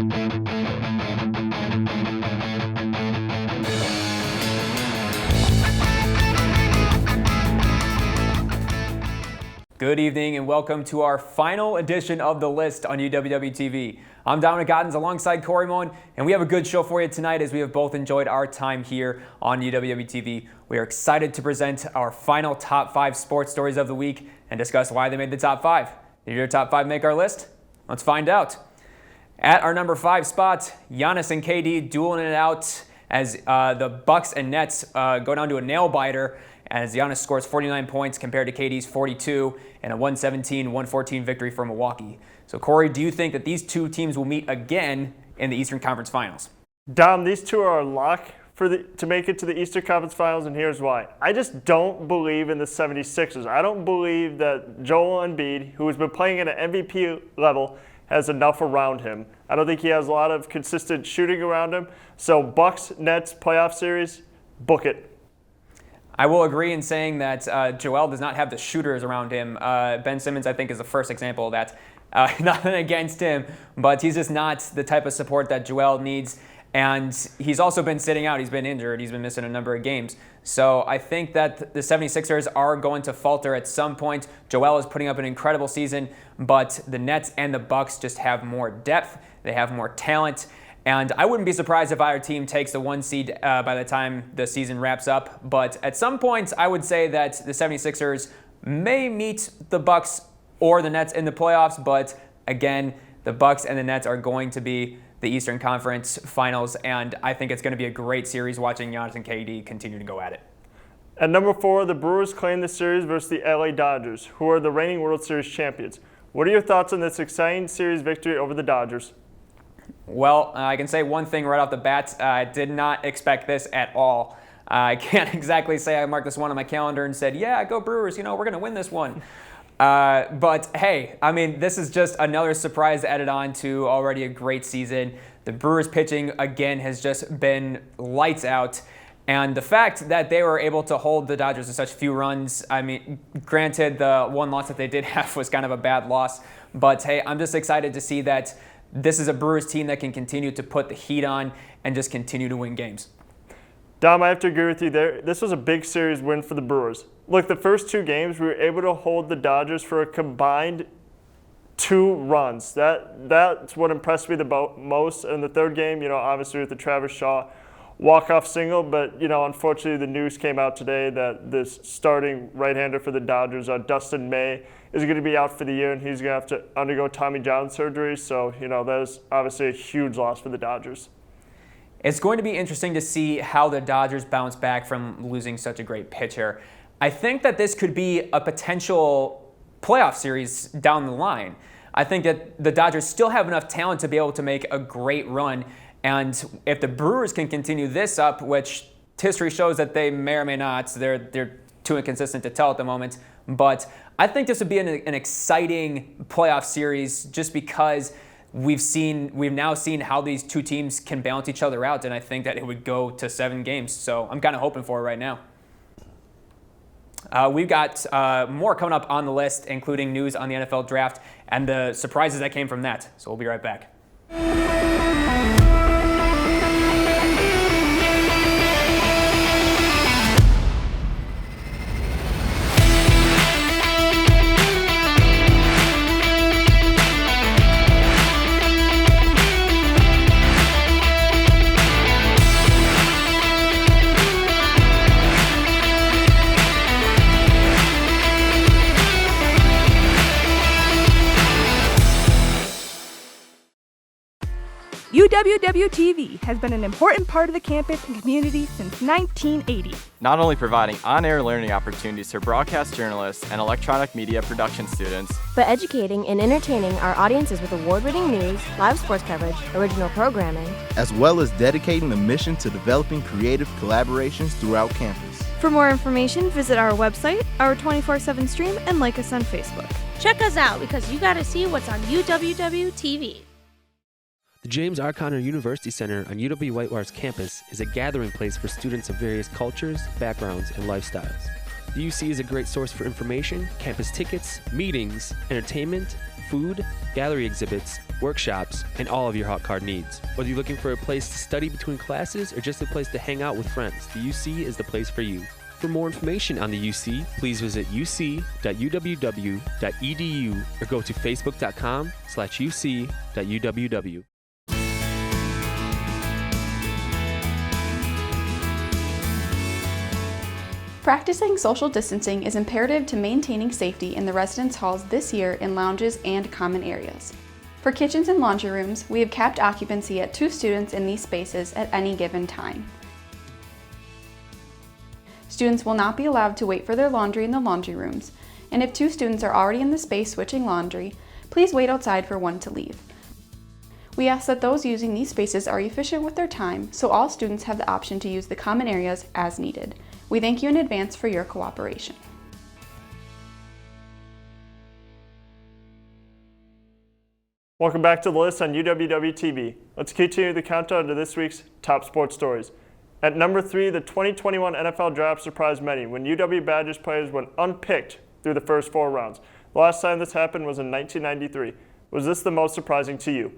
Good evening and welcome to our final edition of The List on UWW-TV. I'm Dominic Ottens alongside Corey Moen, and we have a good show for you tonight as we have both enjoyed our time here on UWW-TV. We are excited to present our final top 5 sports stories of the week and discuss why they made the top 5. Did your top 5 make our list? Let's find out. At our number 5 spot, Giannis and KD dueling it out as the Bucks and Nets go down to a nail-biter as Giannis scores 49 points compared to KD's 42 in a 117-114 victory for Milwaukee. So, Corey, do you think that these two teams will meet again in the Eastern Conference Finals? Dom, these two are a lock to make it to the Eastern Conference Finals, and here's why. I just don't believe in the 76ers. I don't believe that Joel Embiid, who has been playing at an MVP level, has enough around him. I don't think he has a lot of consistent shooting around him. So, Bucks-Nets playoff series, book it. I will agree in saying that Joel does not have the shooters around him. Ben Simmons, I think, is the first example of that. Nothing against him, but he's just not the type of support that Joel needs. And he's also been sitting out. He's been injured. He's been missing a number of games. So I think that the 76ers are going to falter at some point. Joel is putting up an incredible season, but the Nets and the Bucks just have more depth. They have more talent. And I wouldn't be surprised if either team takes the 1 seed by the time the season wraps up. But at some point, I would say that the 76ers may meet the Bucks or the Nets in the playoffs. But again, the Bucks and the Nets are going to be the Eastern Conference Finals. And I think it's going to be a great series watching Giannis and KD continue to go at it. At number 4, the Brewers claim the series versus the LA Dodgers, who are the reigning World Series champions. What are your thoughts on this exciting series victory over the Dodgers? Well, I can say one thing right off the bat. I did not expect this at all. I can't exactly say I marked this one on my calendar and said, yeah, go Brewers, we're going to win this one. But hey, I mean, this is just another surprise added on to already a great season. The Brewers pitching, again, has just been lights out. And the fact that they were able to hold the Dodgers to such few runs, I mean, granted, the one loss that they did have was kind of a bad loss. But hey, I'm just excited to see that this is a Brewers team that can continue to put the heat on and just continue to win games. Dom, I have to agree with you there. This was a big series win for the Brewers. Look, the first 2 games, we were able to hold the Dodgers for a combined 2 runs. That's what impressed me the most. In the third game, obviously with the Travis Shaw walk-off single, but, unfortunately the news came out today that this starting right-hander for the Dodgers, Dustin May, is going to be out for the year, and he's going to have to undergo Tommy John surgery. So, that is obviously a huge loss for the Dodgers. It's going to be interesting to see how the Dodgers bounce back from losing such a great pitcher. I think that this could be a potential playoff series down the line. I think that the Dodgers still have enough talent to be able to make a great run. And if the Brewers can continue this up, which history shows that they may or may not, they're too inconsistent to tell at the moment. But I think this would be an exciting playoff series just because we've now seen how these two teams can balance each other out, and I think that it would go to 7 games. So I'm kind of hoping for it right now. We've got more coming up on the list, including news on the NFL draft and the surprises that came from that. So we'll be right back. UWW-TV has been an important part of the campus and community since 1980. Not only providing on-air learning opportunities for broadcast journalists and electronic media production students, but educating and entertaining our audiences with award-winning news, live sports coverage, original programming, as well as dedicating the mission to developing creative collaborations throughout campus. For more information, visit our website, our 24/7 stream, and like us on Facebook. Check us out because you got to see what's on UWW-TV. The James R. Conner University Center on UW-Whitewater's campus is a gathering place for students of various cultures, backgrounds, and lifestyles. The UC is a great source for information, campus tickets, meetings, entertainment, food, gallery exhibits, workshops, and all of your hot card needs. Whether you're looking for a place to study between classes or just a place to hang out with friends, the UC is the place for you. For more information on the UC, please visit uc.uww.edu or go to facebook.com/uc.uww. Practicing social distancing is imperative to maintaining safety in the residence halls this year in lounges and common areas. For kitchens and laundry rooms, we have capped occupancy at 2 students in these spaces at any given time. Students will not be allowed to wait for their laundry in the laundry rooms, and if 2 students are already in the space switching laundry, please wait outside for one to leave. We ask that those using these spaces are efficient with their time, so all students have the option to use the common areas as needed. We thank you in advance for your cooperation. Welcome back to the list on UWW-TV. Let's continue the countdown to this week's top sports stories. At number 3, the 2021 NFL Draft surprised many when UW Badgers players went unpicked through the first 4 rounds. The last time this happened was in 1993. Was this the most surprising to you?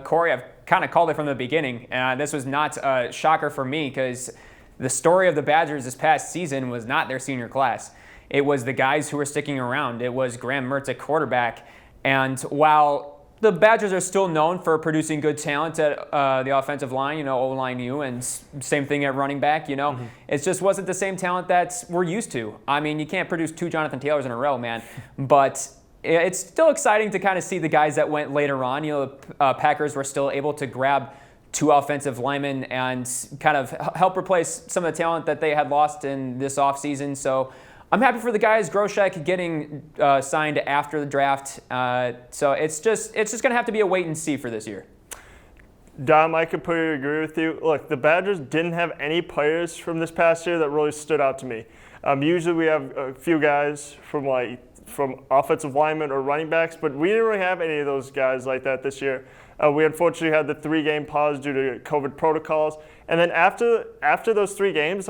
Corey, I've kind of called it from the beginning. This was not a shocker for me because the story of the Badgers this past season was not their senior class. It was the guys who were sticking around. It was Graham Mertz at quarterback. And while the Badgers are still known for producing good talent at the offensive line, O-line U, and same thing at running back, It just wasn't the same talent that we're used to. I mean, you can't produce 2 Jonathan Taylors in a row, man. But it's still exciting to kind of see the guys that went later on. The Packers were still able to grab 2 offensive linemen and kind of help replace some of the talent that they had lost in this offseason. So I'm happy for the guys. Groshek getting signed after the draft. So it's just going to have to be a wait and see for this year. Dom, I completely agree with you. Look, the Badgers didn't have any players from this past year that really stood out to me. Usually we have a few guys from offensive linemen or running backs, but we didn't really have any of those guys like that this year. We unfortunately had the 3-game pause due to COVID protocols. And then after those 3 games,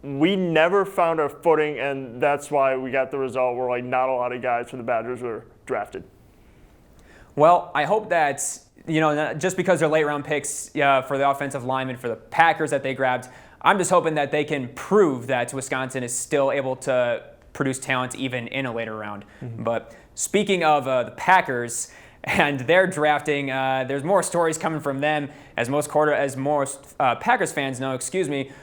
we never found our footing, and that's why we got the result where not a lot of guys from the Badgers were drafted. Well, I hope that, just because they're late round picks for the offensive linemen for the Packers that they grabbed, I'm just hoping that they can prove that Wisconsin is still able to produce talent even in a later round. Mm-hmm. But speaking of the Packers and their drafting, there's more stories coming from them. As most Packers fans know,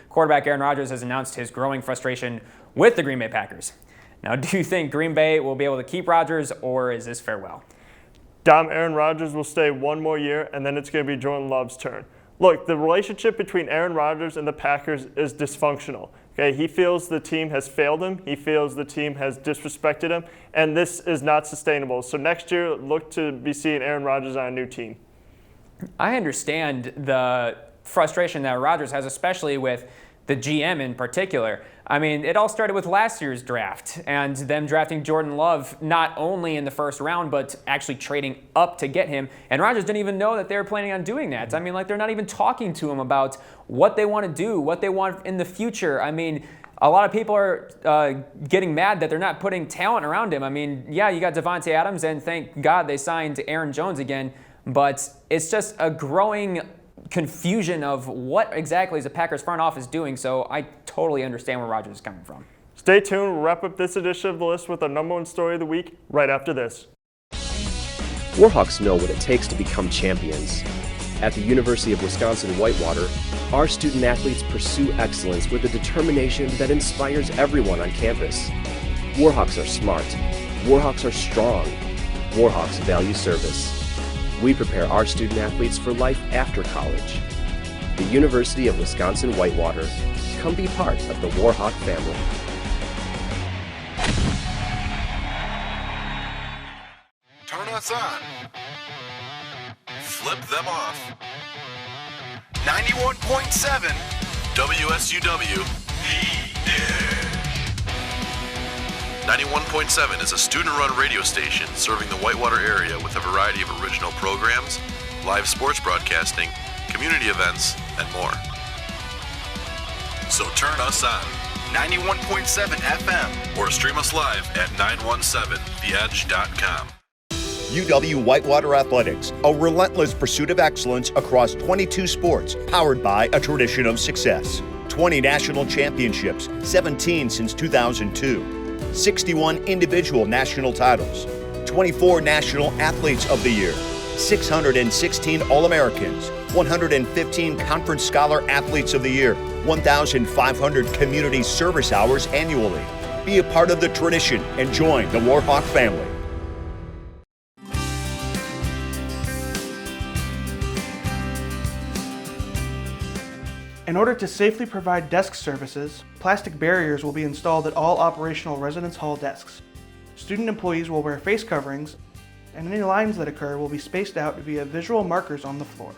quarterback Aaron Rodgers has announced his growing frustration with the Green Bay Packers. Now, do you think Green Bay will be able to keep Rodgers, or is this farewell? Dom, Aaron Rodgers will stay 1 more year, and then it's going to be Jordan Love's turn. Look, the relationship between Aaron Rodgers and the Packers is dysfunctional. Okay, he feels the team has failed him. He feels the team has disrespected him, and this is not sustainable. So next year, look to be seeing Aaron Rodgers on a new team. I understand the frustration that Rodgers has, especially with the GM in particular. I mean, it all started with last year's draft and them drafting Jordan Love not only in the first round, but actually trading up to get him. And Rodgers didn't even know that they were planning on doing that. I mean, they're not even talking to him about what they want to do, what they want in the future. I mean, a lot of people are getting mad that they're not putting talent around him. I mean, yeah, you got Devontae Adams, and thank God they signed Aaron Jones again. But it's just a growing confusion of what exactly is the Packers front office doing, so I totally understand where Rodgers is coming from. Stay tuned. We'll wrap up this edition of the list with our number 1 story of the week right after this. Warhawks know what it takes to become champions. At the University of Wisconsin-Whitewater, our student athletes pursue excellence with a determination that inspires everyone on campus. Warhawks are smart. Warhawks are strong. Warhawks value service. We prepare our student athletes for life after college. The University of Wisconsin-Whitewater. Come be part of the Warhawk family. Turn us on. Flip them off. 91.7 WSUW. 91.7 is a student-run radio station serving the Whitewater area with a variety of original programs, live sports broadcasting, community events, and more. So turn us on. 91.7 FM, or stream us live at 917theedge.com. UW Whitewater Athletics, a relentless pursuit of excellence across 22 sports, powered by a tradition of success. 20 national championships, 17 since 2002. 61 individual national titles. 24 National Athletes of the Year. 616 All-Americans. 115 Conference Scholar Athletes of the Year. 1,500 community service hours annually. Be a part of the tradition and join the Warhawk family. In order to safely provide desk services, plastic barriers will be installed at all operational residence hall desks. Student employees will wear face coverings, and any lines that occur will be spaced out via visual markers on the floor.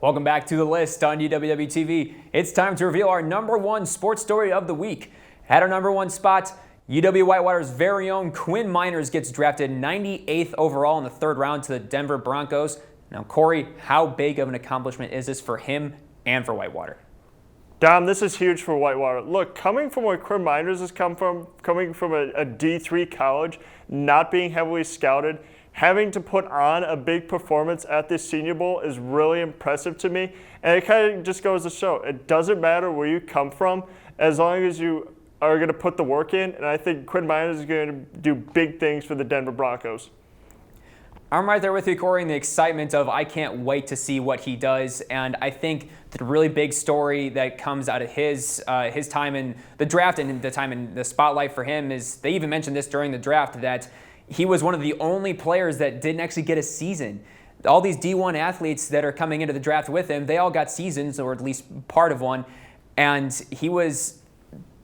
Welcome back to The List on UWW-TV. It's time to reveal our #1 sports story of the week. At our #1 spot, UW Whitewater's very own Quinn Miners gets drafted 98th overall in the 3rd round to the Denver Broncos. Now, Corey, how big of an accomplishment is this for him and for Whitewater? Dom, this is huge for Whitewater. Look, coming from where Quinn Miners has come from, coming from a D3 college, not being heavily scouted, having to put on a big performance at this Senior Bowl is really impressive to me. And it kind of just goes to show, it doesn't matter where you come from, as long as you are going to put the work in, and I think Quinn Miners is going to do big things for the Denver Broncos. I'm right there with you, Corey, in the excitement of I can't wait to see what he does. And I think the really big story that comes out of his time in the draft and the time in the spotlight for him is, they even mentioned this during the draft, that he was one of the only players that didn't actually get a season. All these D1 athletes that are coming into the draft with him, they all got seasons, or at least part of one. And he was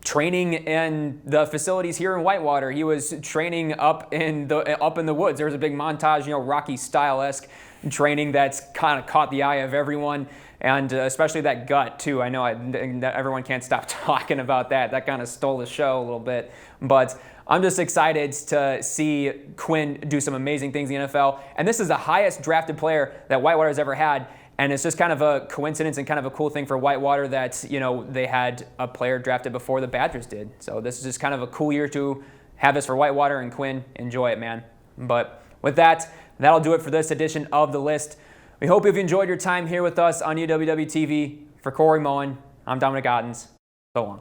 training in the facilities here in Whitewater. He was training up in the woods. There was a big montage, Rocky style-esque training that's kind of caught the eye of everyone, and especially that gut too. I know everyone can't stop talking about that. That kind of stole the show a little bit, but I'm just excited to see Quinn do some amazing things in the NFL. And this is the highest drafted player that Whitewater has ever had. And it's just kind of a coincidence and kind of a cool thing for Whitewater that, they had a player drafted before the Badgers did. So this is just kind of a cool year to have this for Whitewater, and Quinn, enjoy it, man. But with that, that'll do it for this edition of The List. We hope you've enjoyed your time here with us on UWW-TV. For Corey Moen, I'm Dominic Ottens. So long.